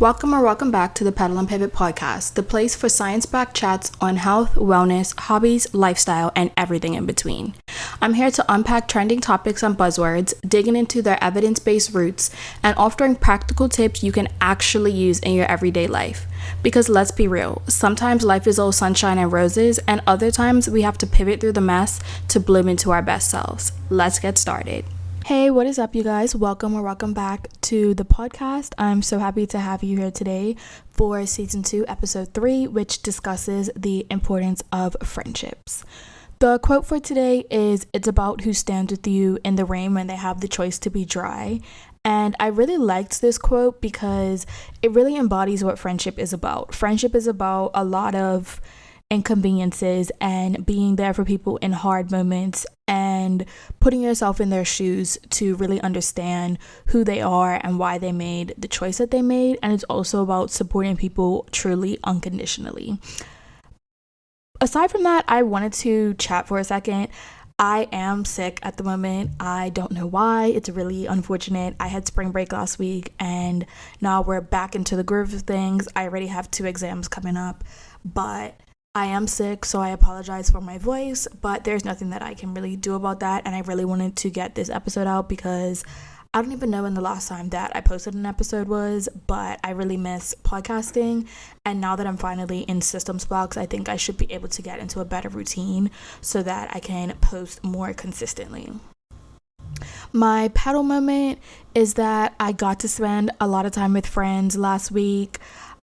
Welcome back to the Pedal and Pivot podcast, the place for science-backed chats on health, wellness, hobbies, lifestyle, and everything in between. I'm here to unpack trending topics and buzzwords, digging into their evidence-based roots, and offering practical tips you can actually use in your everyday life. Because let's be real, sometimes life is all sunshine and roses, and other times we have to pivot through the mess to bloom into our best selves. Let's get started. Hey, what is up, you guys? Welcome back to the podcast. I'm so happy to have you here today for season 2, episode 3, which discusses the importance of friendships. The quote for today is, "It's about who stands with you in the rain when they have the choice to be dry." And I really liked this quote because it really embodies what friendship is about. Friendship is about a lot of inconveniences and being there for people in hard moments and putting yourself in their shoes to really understand who they are and why they made the choice that they made. And it's also about supporting people truly unconditionally. Aside from that, I wanted to chat for a second. I am sick at the moment. I don't know why. It's really unfortunate. I had spring break last week and now we're back into the groove of things. I already have 2 exams coming up, but I am sick, so I apologize for my voice, but there's nothing that I can really do about that. And I really wanted to get this episode out because I don't even know when the last time that I posted an episode was, but I really miss podcasting. And now that I'm finally in systems blocks, I think I should be able to get into a better routine so that I can post more consistently. My pedal moment is that I got to spend a lot of time with friends last week.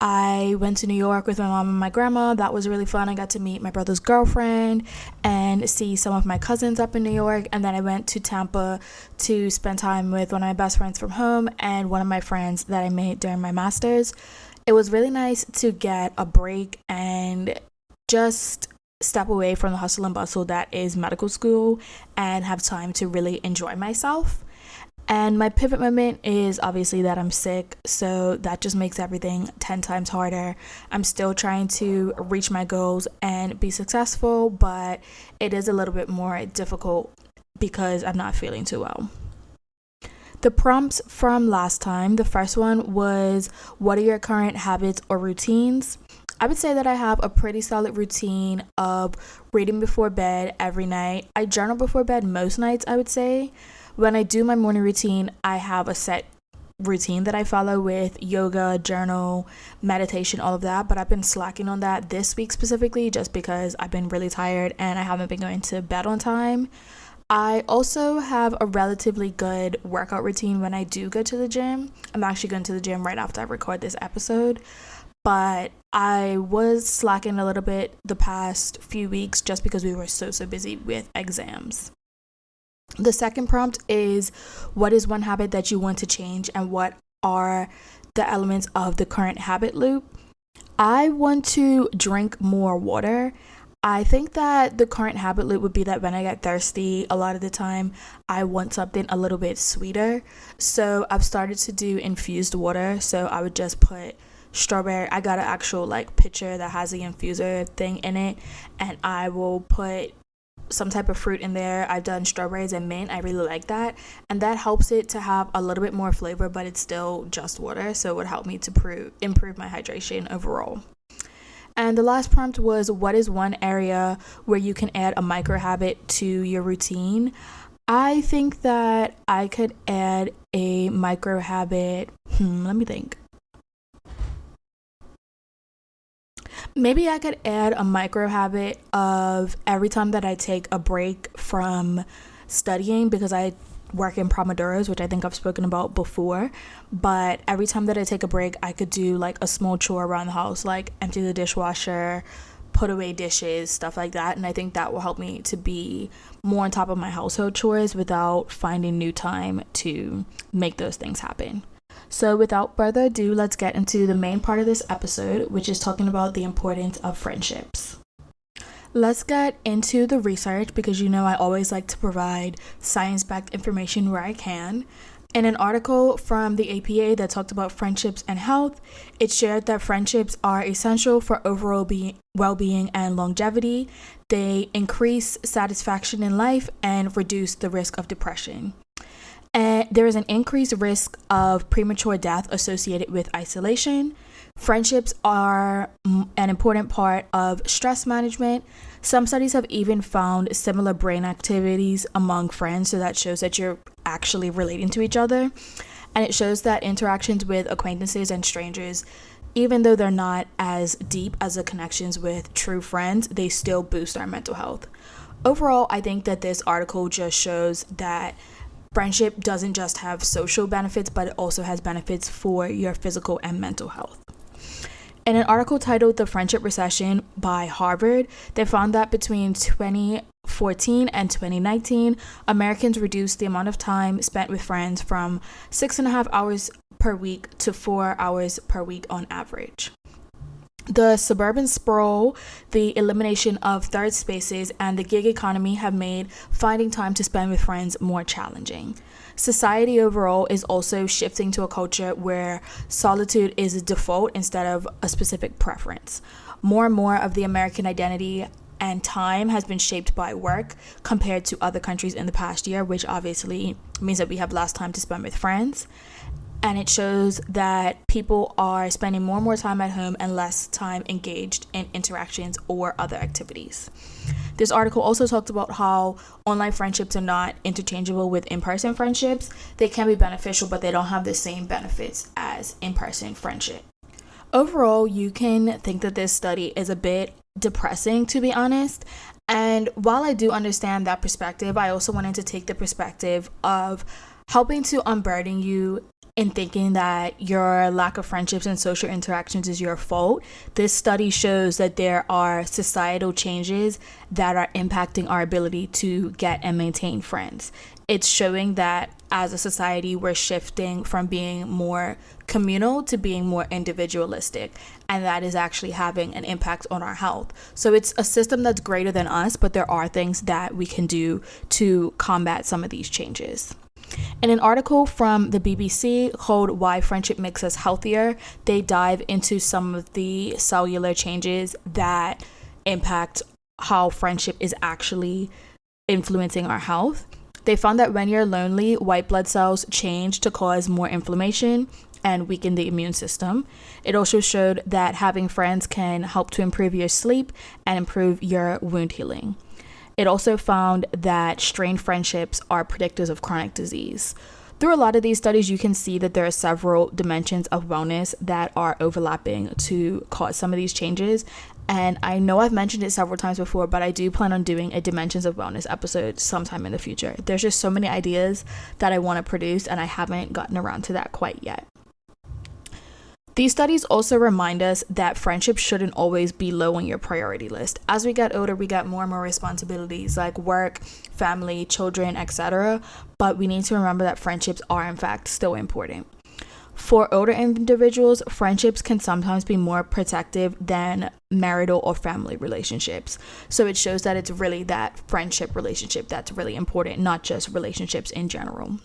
I went to New York with my mom and my grandma. That was really fun. I got to meet my brother's girlfriend and see some of my cousins up in New York. And then I went to Tampa to spend time with one of my best friends from home and one of my friends that I made during my master's. It was really nice to get a break and just step away from the hustle and bustle that is medical school and have time to really enjoy myself. And my pivot moment is obviously that I'm sick, so that just makes everything 10 times harder. I'm still trying to reach my goals and be successful, but it is a little bit more difficult because I'm not feeling too well. The prompts from last time, the first one was, what are your current habits or routines? I would say that I have a pretty solid routine of reading before bed every night. I journal before bed most nights, I would say. When I do my morning routine, I have a set routine that I follow with yoga, journal, meditation, all of that. But I've been slacking on that this week specifically just because I've been really tired and I haven't been going to bed on time. I also have a relatively good workout routine when I do go to the gym. I'm actually going to the gym right after I record this episode. But I was slacking a little bit the past few weeks just because we were so busy with exams. The second prompt is, what is one habit that you want to change and what are the elements of the current habit loop? I want to drink more water. I think that the current habit loop would be that when I get thirsty, a lot of the time I want something a little bit sweeter. So I've started to do infused water. So I would just put strawberry. I got an actual pitcher that has the infuser thing in it, and I will put some type of fruit in there. I've done strawberries and mint. I really like that, and that helps it to have a little bit more flavor, but it's still just water, so it would help me to improve my hydration overall. And the last prompt was, what is one area where you can add a micro habit to your routine? I think that I could add a micro habit. Let me think. Maybe I could add a micro habit of every time that I take a break from studying, because I work in Pomodoros, which I think I've spoken about before. But every time that I take a break, I could do a small chore around the house, like empty the dishwasher, put away dishes, stuff like that. And I think that will help me to be more on top of my household chores without finding new time to make those things happen. So without further ado, let's get into the main part of this episode, which is talking about the importance of friendships. Let's get into the research because I always like to provide science-backed information where I can. In an article from the APA that talked about friendships and health, it shared that friendships are essential for overall well-being and longevity. They increase satisfaction in life and reduce the risk of depression. And there is an increased risk of premature death associated with isolation. Friendships are an important part of stress management. Some studies have even found similar brain activities among friends, so that shows that you're actually relating to each other. And it shows that interactions with acquaintances and strangers, even though they're not as deep as the connections with true friends, they still boost our mental health. Overall, I think that this article just shows that friendship doesn't just have social benefits, but it also has benefits for your physical and mental health. In an article titled The Friendship Recession by Harvard, they found that between 2014 and 2019, Americans reduced the amount of time spent with friends from 6.5 hours per week to 4 hours per week on average. The suburban sprawl, the elimination of third spaces, and the gig economy have made finding time to spend with friends more challenging. Society overall is also shifting to a culture where solitude is a default instead of a specific preference. More and more of the American identity and time has been shaped by work compared to other countries in the past year, which obviously means that we have less time to spend with friends. And it shows that people are spending more and more time at home and less time engaged in interactions or other activities. This article also talked about how online friendships are not interchangeable with in-person friendships. They can be beneficial, but they don't have the same benefits as in-person friendship. Overall, you can think that this study is a bit depressing, to be honest. And while I do understand that perspective, I also wanted to take the perspective of helping to unburden you in thinking that your lack of friendships and social interactions is your fault. This study shows that there are societal changes that are impacting our ability to get and maintain friends. It's showing that as a society, we're shifting from being more communal to being more individualistic, and that is actually having an impact on our health. So it's a system that's greater than us, but there are things that we can do to combat some of these changes. In an article from the BBC called Why Friendship Makes Us Healthier, they dive into some of the cellular changes that impact how friendship is actually influencing our health. They found that when you're lonely, white blood cells change to cause more inflammation and weaken the immune system. It also showed that having friends can help to improve your sleep and improve your wound healing. It also found that strained friendships are predictors of chronic disease. Through a lot of these studies, you can see that there are several dimensions of wellness that are overlapping to cause some of these changes. And I know I've mentioned it several times before, but I do plan on doing a Dimensions of Wellness episode sometime in the future. There's just so many ideas that I want to produce, and I haven't gotten around to that quite yet. These studies also remind us that friendship shouldn't always be low on your priority list. As we get older, we get more and more responsibilities like work, family, children, etc. But we need to remember that friendships are in fact still important. For older individuals, friendships can sometimes be more protective than marital or family relationships. So it shows that it's really that friendship relationship that's really important, not just relationships in general.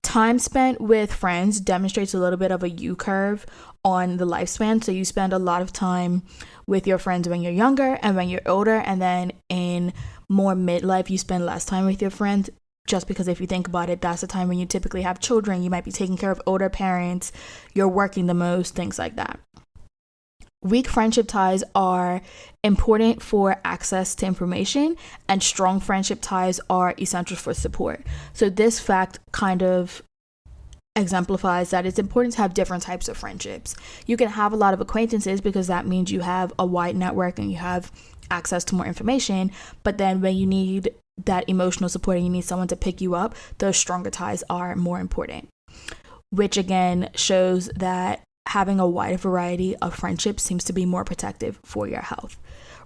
Time spent with friends demonstrates a little bit of a U-curve on the lifespan. So you spend a lot of time with your friends when you're younger and when you're older, and then in more midlife, you spend less time with your friends. Just because if you think about it, that's the time when you typically have children. You might be taking care of older parents, you're working the most, things like that. Weak friendship ties are important for access to information, and strong friendship ties are essential for support. So this fact kind of exemplifies that it's important to have different types of friendships. You can have a lot of acquaintances because that means you have a wide network and you have access to more information. But then when you need that emotional support and you need someone to pick you up, those stronger ties are more important, which again shows that having a wide variety of friendships seems to be more protective for your health.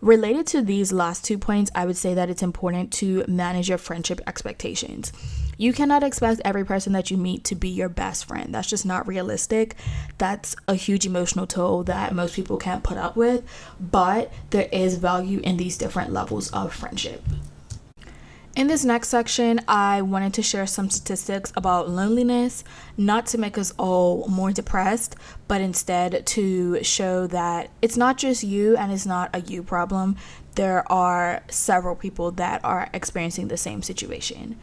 Related to these last 2 points, I would say that it's important to manage your friendship expectations. You cannot expect every person that you meet to be your best friend. That's just not realistic. That's a huge emotional toll that most people can't put up with, but there is value in these different levels of friendship. In this next section, I wanted to share some statistics about loneliness, not to make us all more depressed, but instead to show that it's not just you and it's not a you problem. There are several people that are experiencing the same situation.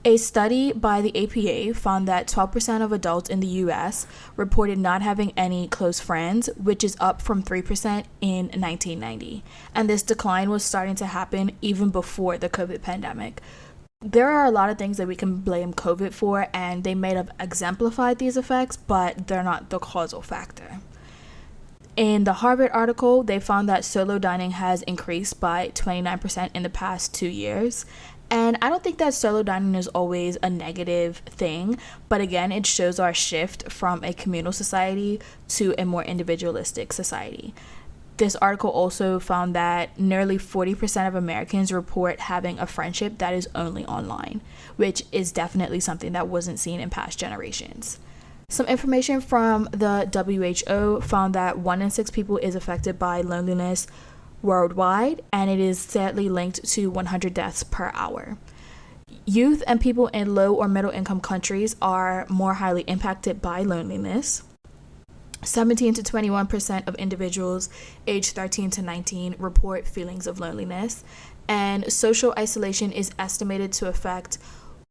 A study by the APA found that 12% of adults in the US reported not having any close friends, which is up from 3% in 1990. And this decline was starting to happen even before the COVID pandemic. There are a lot of things that we can blame COVID for, and they may have exemplified these effects, but they're not the causal factor. In the Harvard article, they found that solo dining has increased by 29% in the past 2 years. And I don't think that solo dining is always a negative thing, but again, it shows our shift from a communal society to a more individualistic society. This article also found that nearly 40% of Americans report having a friendship that is only online, which is definitely something that wasn't seen in past generations. Some information from the WHO found that 1 in 6 people is affected by loneliness worldwide, and it is sadly linked to 100 deaths per hour. Youth and people in low or middle income countries are more highly impacted by loneliness. 17 to 21% of individuals aged 13 to 19 report feelings of loneliness, and social isolation is estimated to affect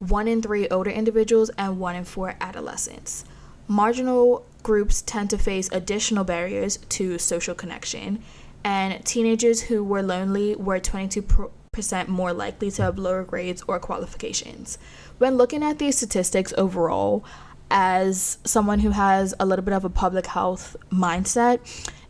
1 in 3 older individuals and 1 in 4 adolescents. Marginal groups tend to face additional barriers to social connection, and teenagers who were lonely were 22% more likely to have lower grades or qualifications. When looking at these statistics overall, as someone who has a little bit of a public health mindset,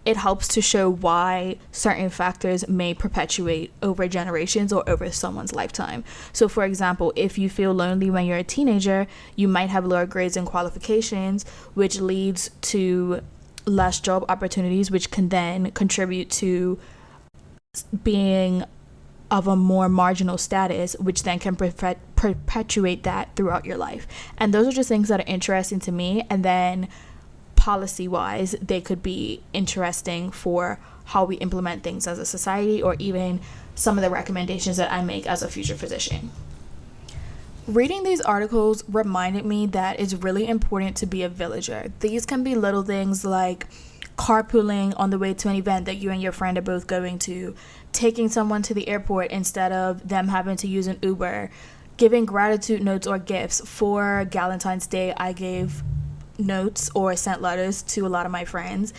it helps to show why certain factors may perpetuate over generations or over someone's lifetime. So for example, if you feel lonely when you're a teenager, you might have lower grades and qualifications, which leads to less job opportunities, which can then contribute to being of a more marginal status, which then can perpetuate that throughout your life. And those are just things that are interesting to me. And then policy wise, they could be interesting for how we implement things as a society, or even some of the recommendations that I make as a future physician. Reading these articles reminded me that it's really important to be a villager. These can be little things like carpooling on the way to an event that you and your friend are both going to, taking someone to the airport instead of them having to use an Uber, giving gratitude notes or gifts. For Valentine's Day, I gave notes or sent letters to a lot of my friends,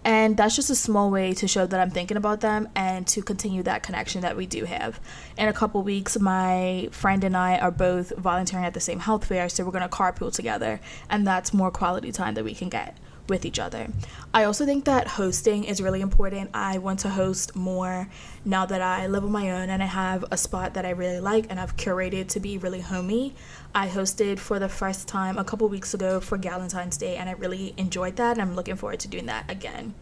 and that's just a small way to show that I'm thinking about them and to continue that connection that we do have. In a couple weeks, my friend and I are both volunteering at the same health fair, so we're going to carpool together, and that's more quality time that we can get with each other. I also think that hosting is really important. I want to host more now that I live on my own and I have a spot that I really like and I've curated to be really homey. I hosted for the first time a couple weeks ago for Valentine's Day, and I really enjoyed that, and I'm looking forward to doing that again.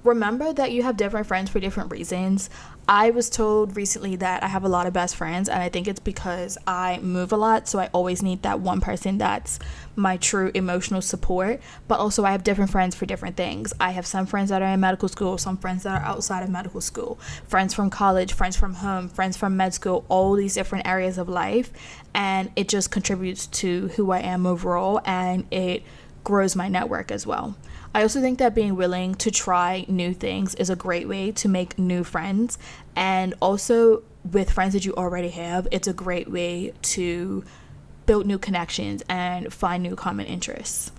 Remember that you have different friends for different reasons. I was told recently that I have a lot of best friends, and I think it's because I move a lot, so I always need that one person that's my true emotional support. But also I have different friends for different things. I have some friends that are in medical school, some friends that are outside of medical school, friends from college, friends from home, friends from med school, all these different areas of life, and it just contributes to who I am overall, and it grows my network as well. I also think that being willing to try new things is a great way to make new friends, and also with friends that you already have, it's a great way to build new connections and find new common interests.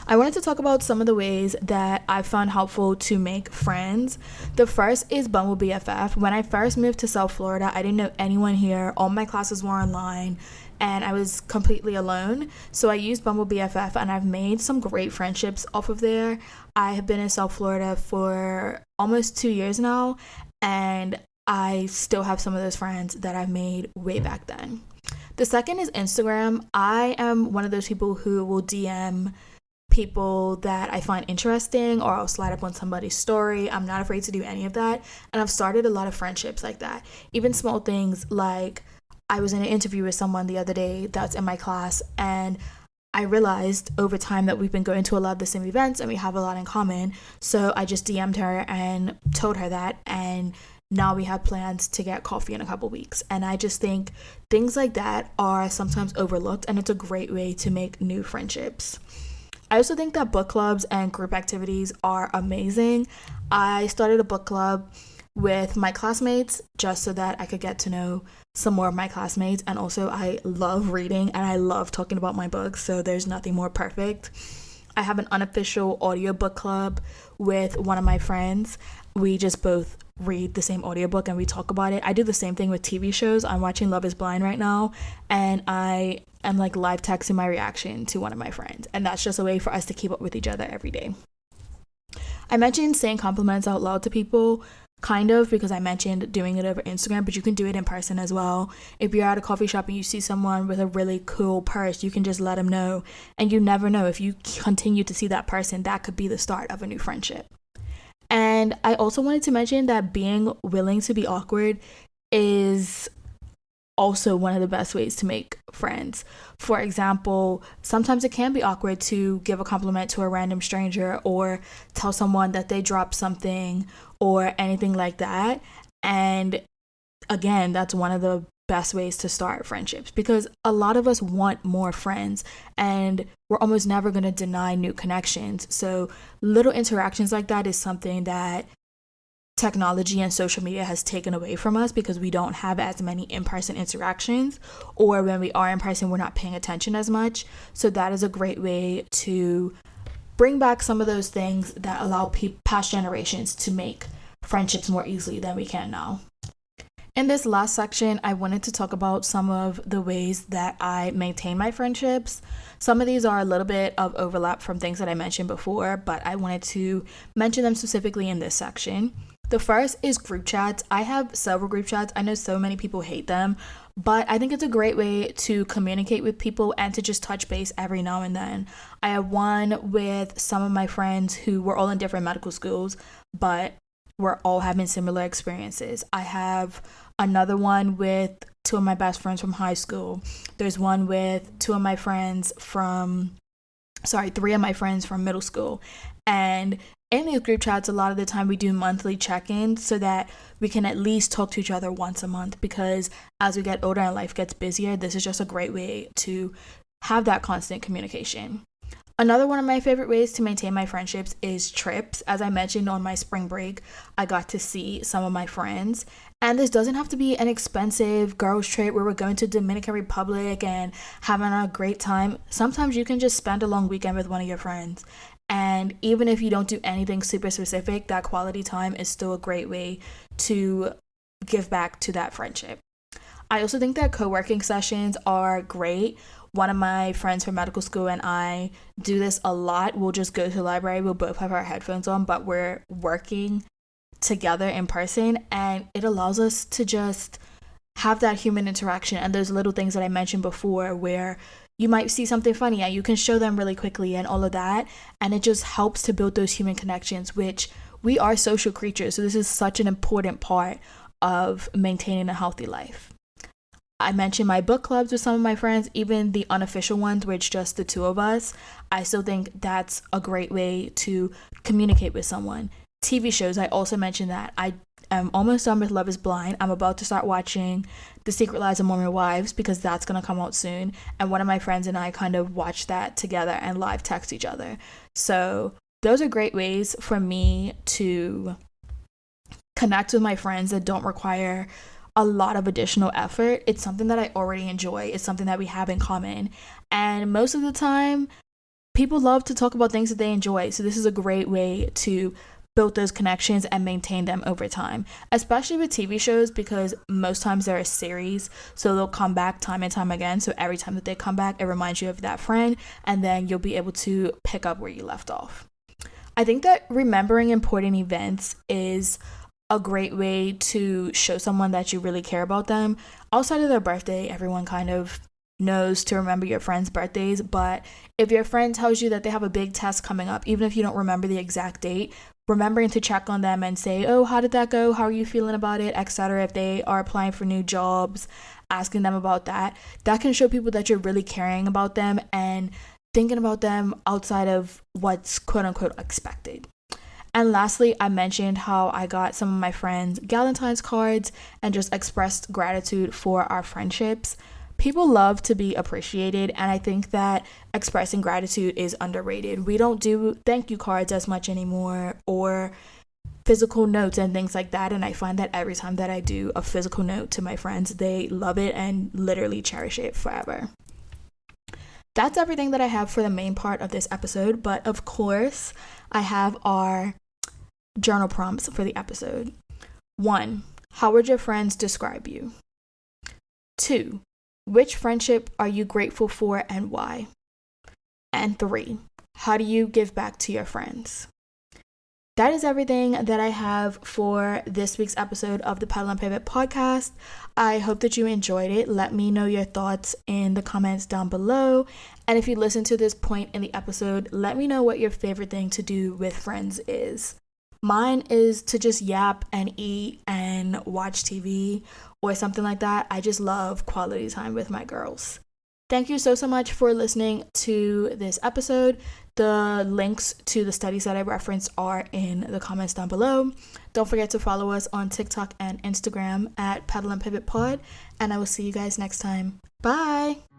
I wanted to talk about some of the ways that I found helpful to make friends. The first is Bumble BFF. When I first moved to South Florida, I didn't know anyone here. All my classes were online, and I was completely alone. So I used Bumble BFF, and I've made some great friendships off of there. I have been in South Florida for almost 2 years now, and I still have some of those friends that I've made way back then. The second is Instagram. I am one of those people who will DM people that I find interesting, or I'll slide up on somebody's story. I'm not afraid to do any of that, and I've started a lot of friendships like that. Even small things like I was in an interview with someone the other day that's in my class, and I realized over time that we've been going to a lot of the same events and we have a lot in common. So I just DM'd her and told her that, and now we have plans to get coffee in a couple weeks. And I just think things like that are sometimes overlooked, and it's a great way to make new friendships. I also think that book clubs and group activities are amazing. I started a book club with my classmates just so that I could get to know some more of my classmates. And also, I love reading and I love talking about my books, so there's nothing more perfect. I have an unofficial audiobook club with one of my friends. We just both read the same audiobook and we talk about it. I do the same thing with TV shows. I'm watching Love is Blind right now, and I am like live texting my reaction to one of my friends. And that's just a way for us to keep up with each other every day. I mentioned saying compliments out loud to people, kind of, because I mentioned doing it over Instagram, but you can do it in person as well. If you're at a coffee shop and you see someone with a really cool purse, you can just let them know. And you never know, if you continue to see that person, that could be the start of a new friendship. And I also wanted to mention that being willing to be awkward is also one of the best ways to make friends. For example, sometimes it can be awkward to give a compliment to a random stranger or tell someone that they dropped something or anything like that. And again, that's one of the best ways to start friendships, because a lot of us want more friends and we're almost never going to deny new connections. So little interactions like that is something that technology and social media has taken away from us, because we don't have as many in-person interactions, or when we are in person, we're not paying attention as much. So that is a great way to bring back some of those things that allow past generations to make friendships more easily than we can now. In this last section, I wanted to talk about some of the ways that I maintain my friendships. Some of these are a little bit of overlap from things that I mentioned before, but I wanted to mention them specifically in this section. The first is group chats. I have several group chats. I know so many people hate them, but I think it's a great way to communicate with people and to just touch base every now and then. I have one with some of my friends who were all in different medical schools, but we're all having similar experiences. I have another one with two of my best friends from high school. There's one with three of my friends from middle school. And in these group chats, a lot of the time we do monthly check-ins so that we can at least talk to each other once a month, because as we get older and life gets busier, this is just a great way to have that constant communication. Another one of my favorite ways to maintain my friendships is trips. As I mentioned, on my spring break, I got to see some of my friends. And this doesn't have to be an expensive girls' trip where we're going to Dominican Republic and having a great time. Sometimes you can just spend a long weekend with one of your friends. And even if you don't do anything super specific, that quality time is still a great way to give back to that friendship. I also think that co-working sessions are great. One of my friends from medical school and I do this a lot. We'll just go to the library. We'll both have our headphones on, but we're working together in person, and it allows us to just have that human interaction and those little things that I mentioned before, where you might see something funny and you can show them really quickly and all of that, and it just helps to build those human connections, which we are social creatures, so this is such an important part of maintaining a healthy life. I mentioned my book clubs with some of my friends, even the unofficial ones where it's just the two of us. I still think that's a great way to communicate with someone. TV shows, I also mentioned that. I am almost done with Love is Blind. I'm about to start watching The Secret Lives of Mormon Wives because that's going to come out soon. And one of my friends and I kind of watch that together and live text each other. So those are great ways for me to connect with my friends that don't require a lot of additional effort. It's something that I already enjoy. It's something that we have in common. And most of the time, people love to talk about things that they enjoy. So this is a great way to build those connections and maintain them over time, especially with TV shows, because most times they're a series, so they'll come back time and time again. So every time that they come back, it reminds you of that friend, and then you'll be able to pick up where you left off. I think that remembering important events is a great way to show someone that you really care about them. Outside of their birthday, everyone kind of knows to remember your friends' birthdays, but if your friend tells you that they have a big test coming up, even if you don't remember the exact date, remembering to check on them and say, oh, how did that go? How are you feeling about it? Etc. If they are applying for new jobs, asking them about that. That can show people that you're really caring about them and thinking about them outside of what's quote unquote expected. And lastly, I mentioned how I got some of my friends Galentine's cards and just expressed gratitude for our friendships. People love to be appreciated, and I think that expressing gratitude is underrated. We don't do thank you cards as much anymore, or physical notes and things like that. And I find that every time that I do a physical note to my friends, they love it and literally cherish it forever. That's everything that I have for the main part of this episode. But of course, I have our journal prompts for the episode. 1. How would your friends describe you? 2. Which friendship are you grateful for and why? And 3. How do you give back to your friends? That is everything that I have for this week's episode of the Paddle and Pivot podcast. I hope that you enjoyed it. Let me know your thoughts in the comments down below. And if you listen to this point in the episode, let me know what your favorite thing to do with friends is. Mine is to just yap and eat and watch TV or something like that. I just love quality time with my girls. Thank you so much for listening to this episode. The links to the studies that I referenced are in the comments down below. Don't forget to follow us on TikTok and Instagram at Paddle and Pivot Pod, and I will see you guys next time. Bye!